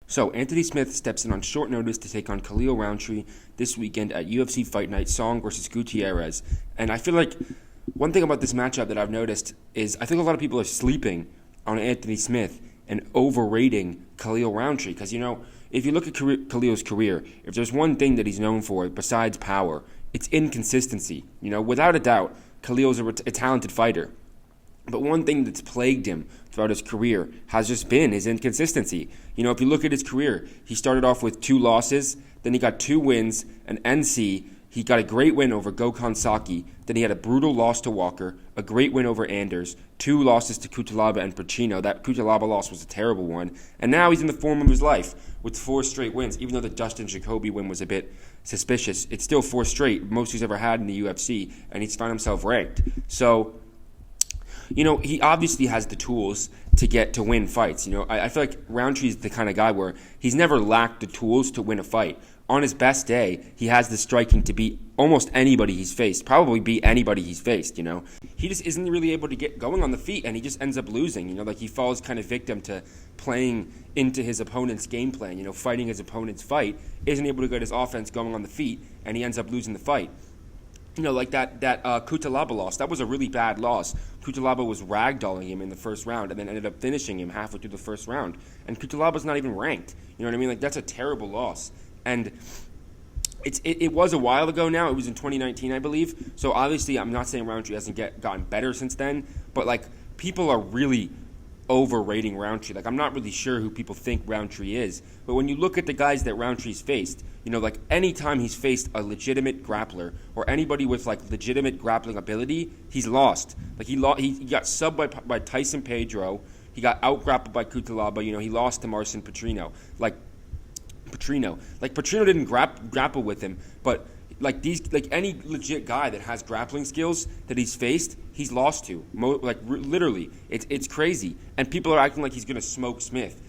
So, Anthony Smith steps in on short notice to take on Khalil Rountree this weekend at UFC Fight Night, Song versus Gutierrez. And I feel like one thing about this matchup that I've noticed is I think a lot of people are sleeping on Anthony Smith and overrating Khalil Rountree. Because, if you look at Khalil's career, if there's one thing that he's known for besides power, it's inconsistency. Without a doubt, Khalil's a talented fighter. But one thing that's plagued him throughout his career has just been his inconsistency. If you look at his career, he started off with 2 losses, then he got 2 wins, an NC. He got a great win over Gokhan Saki. Then he had a brutal loss to Walker, a great win over Anders, 2 losses to Cutelaba and Pacino. That Cutelaba loss was a terrible one. And now he's in the form of his life with 4 straight wins. Even though the Dustin Jacoby win was a bit suspicious, it's still 4 straight, most he's ever had in the UFC, and he's found himself ranked. So, he obviously has the tools to win fights. I feel like Roundtree's the kind of guy where he's never lacked the tools to win a fight. On his best day, he has the striking to beat almost anybody he's faced, probably beat anybody he's faced, He just isn't really able to get going on the feet, and he just ends up losing, he falls kind of victim to playing into his opponent's game plan, fighting his opponent's fight, isn't able to get his offense going on the feet, and he ends up losing the fight. Like that Cutelaba loss, that was a really bad loss. Cutelaba was ragdolling him in the first round and then ended up finishing him halfway through the first round. And Cutelaba's not even ranked. You know what I mean? That's a terrible loss. And it was a while ago now. It was in 2019, I believe. So obviously, I'm not saying Rountree hasn't gotten better since then, but people are really overrating Rountree. I'm not really sure who people think Rountree is. But when you look at the guys that Rountree's faced, any time he's faced a legitimate grappler or anybody with legitimate grappling ability, he's lost. He got subbed by Tyson Pedro. He got out-grappled by Cutelaba. He lost to Marcin Petrino. Petrino didn't grapple with him, but any legit guy that has grappling skills that he's faced, he's lost to. Literally, it's crazy. And people are acting like he's gonna smoke Smith.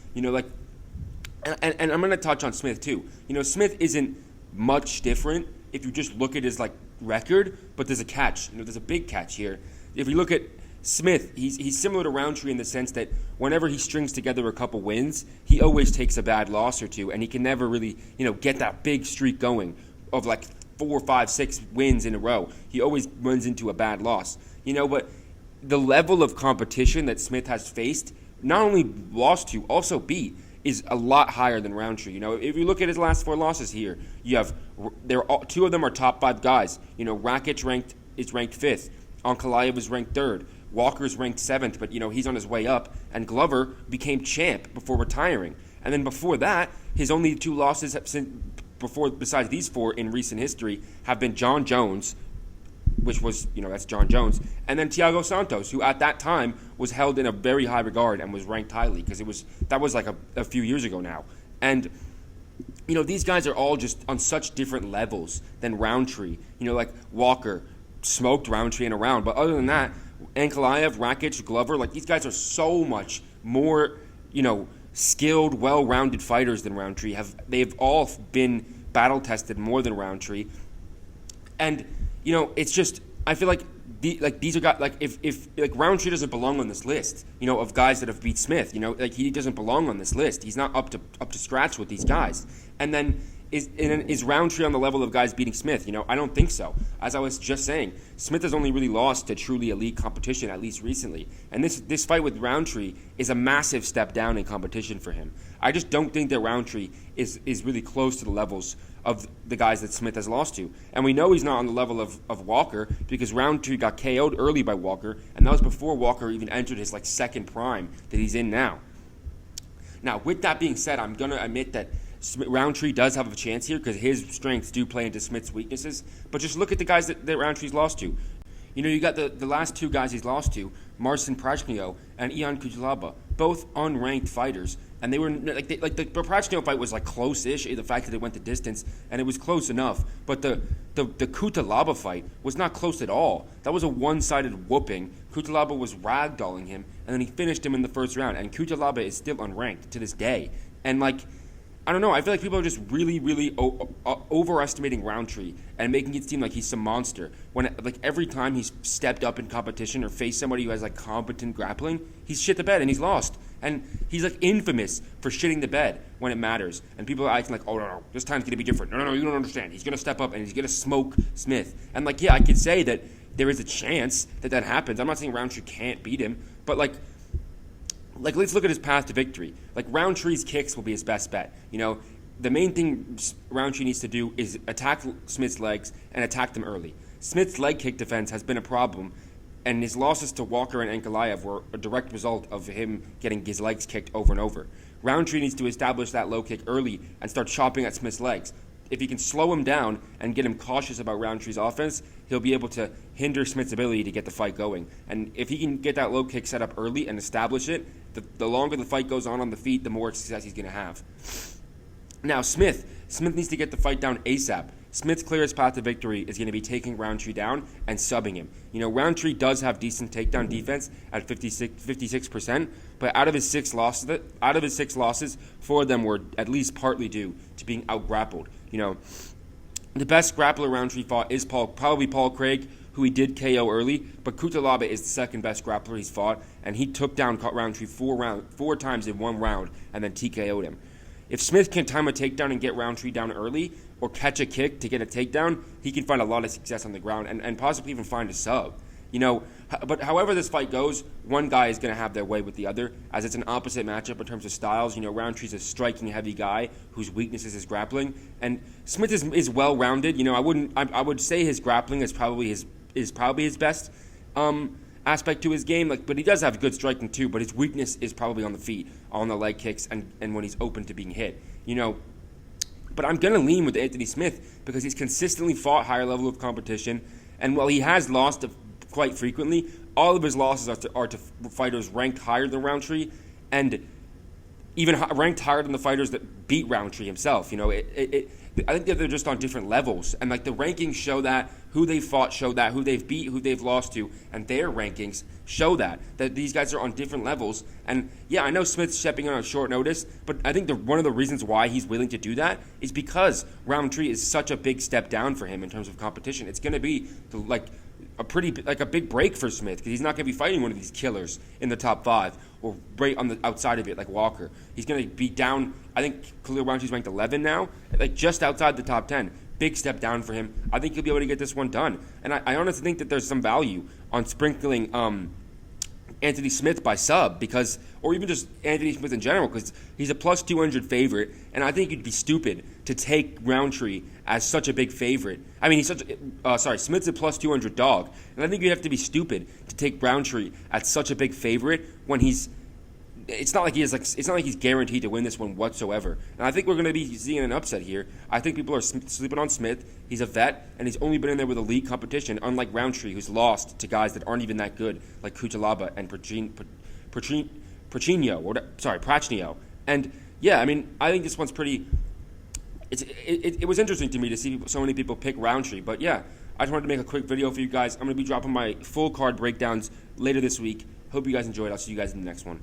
And I'm gonna touch on Smith too. Smith isn't much different if you just look at his record, but there's a catch. There's a big catch here. If you look at Smith, he's similar to Rountree in the sense that whenever he strings together a couple wins, he always takes a bad loss or two, and he can never really, get that big streak going of 4, 5, 6 wins in a row. He always runs into a bad loss. But the level of competition that Smith has faced, not only lost to, also beat, is a lot higher than Rountree. If you look at his last 4 losses here, you have 2 of them are top 5 guys. Rakic is ranked 5th. Ankalaev is ranked 3rd. Walker's ranked 7th, but he's on his way up. And Glover became champ before retiring. And then before that, his only 2 losses besides these 4 in recent history have been John Jones, which was, that's John Jones, and then Thiago Santos, who at that time was held in a very high regard and was ranked highly because that was a few years ago now. And, these guys are all just on such different levels than Rountree. Walker smoked Rountree in a round, but other than that, Ankalaev, Rakic, Glover, these guys are so much more, skilled, well-rounded fighters than Rountree. They've all been battle-tested more than Rountree. And, it's just, I feel like these are guys, if Rountree doesn't belong on this list, of guys that have beat Smith, he doesn't belong on this list. He's not up to scratch with these guys. And then is Rountree on the level of guys beating Smith? I don't think so. As I was just saying, Smith has only really lost to truly elite competition, at least recently. And this fight with Rountree is a massive step down in competition for him. I just don't think that Rountree is really close to the levels of the guys that Smith has lost to. And we know he's not on the level of Walker because Rountree got KO'd early by Walker, and that was before Walker even entered his second prime that he's in now. Now, with that being said, I'm going to admit that Rountree does have a chance here because his strengths do play into Smith's weaknesses. But just look at the guys that Rountree's lost to. You got the last 2 guys he's lost to, Marcin Prachnio and Ion Cutelaba, both unranked fighters. And they were the Prachnio fight was close-ish, the fact that it went the distance, and it was close enough. But the Cutelaba fight was not close at all. That was a one-sided whooping. Cutelaba was ragdolling him, and then he finished him in the first round. And Cutelaba is still unranked to this day. And I don't know. I feel like people are just really, really overestimating Rountree and making it seem like he's some monster. When every time he's stepped up in competition or faced somebody who has competent grappling, he's shit the bed and he's lost. And he's like infamous for shitting the bed when it matters. And people are acting like, oh, no, this time's going to be different. No, you don't understand. He's going to step up and he's going to smoke Smith. And like, yeah, I could say that there is a chance that happens. I'm not saying Rountree can't beat him, but like let's look at his path to victory. Like Rountree's kicks will be his best bet. The main thing Rountree needs to do is attack Smith's legs and attack them early. Smith's leg kick defense has been a problem, and his losses to Walker and Ankalaev were a direct result of him getting his legs kicked over and over. Rountree needs to establish that low kick early and start chopping at Smith's legs. If he can slow him down and get him cautious about Rountree's offense, he'll be able to hinder Smith's ability to get the fight going. And if he can get that low kick set up early and establish it, the longer the fight goes on the feet, the more success he's going to have. Now, Smith needs to get the fight down ASAP. Smith's clearest path to victory is going to be taking Rountree down and subbing him. Rountree does have decent takedown defense at 56%, but out of his six losses, 4 of them were at least partly due to being out-grappled. The best grappler Rountree fought is probably Paul Craig, who he did KO early, but Cutelaba is the second best grappler he's fought, and he took down Rountree 4 times in 1 round and then TKO'd him. If Smith can time a takedown and get Rountree down early, or catch a kick to get a takedown, he can find a lot of success on the ground and possibly even find a sub. But however this fight goes, one guy is going to have their way with the other, as it's an opposite matchup in terms of styles. Rountree's a striking heavy guy whose weakness is his grappling, and Smith is well rounded. I would say his grappling is probably his best aspect to his game. But he does have good striking too. But his weakness is probably on the feet, on the leg kicks, and when he's open to being hit. But I'm going to lean with Anthony Smith because he's consistently fought higher level of competition, and while he has lost quite frequently, all of his losses are to fighters ranked higher than Rountree, and even ranked higher than the fighters that beat Rountree himself. I think that they're just on different levels, and the rankings show that, who they fought show that, who they've beat, who they've lost to, and their rankings show that these guys are on different levels. And yeah, I know Smith's stepping in on short notice, but I think one of the reasons why he's willing to do that is because Rountree is such a big step down for him in terms of competition. It's going to be a big break for Smith, because he's not going to be fighting one of these killers in the top 5 or right on the outside of it like Walker. He's going to be down. I think Khalil Rountree's ranked 11 now, just outside the top 10. Big step down for him. I think he'll be able to get this one done. And I honestly think that there's some value on sprinkling Anthony Smith by sub, or even just Anthony Smith in general, because he's a plus 200 favorite, and I think you'd be stupid to take Rountree as such a big favorite. I mean, Smith's a plus 200 dog, and I think you'd have to be stupid to take Rountree at such a big favorite when it's not like he's guaranteed to win this one whatsoever. And I think we're going to be seeing an upset here. I think people are sleeping on Smith. He's a vet, and he's only been in there with elite competition, unlike Rountree, who's lost to guys that aren't even that good, like Cutelaba and Prachnio. And yeah, I mean, I think this one's pretty. It was interesting to me to see so many people pick Rountree, but yeah, I just wanted to make a quick video for you guys. I'm going to be dropping my full card breakdowns later this week. Hope you guys enjoyed. I'll see you guys in the next one.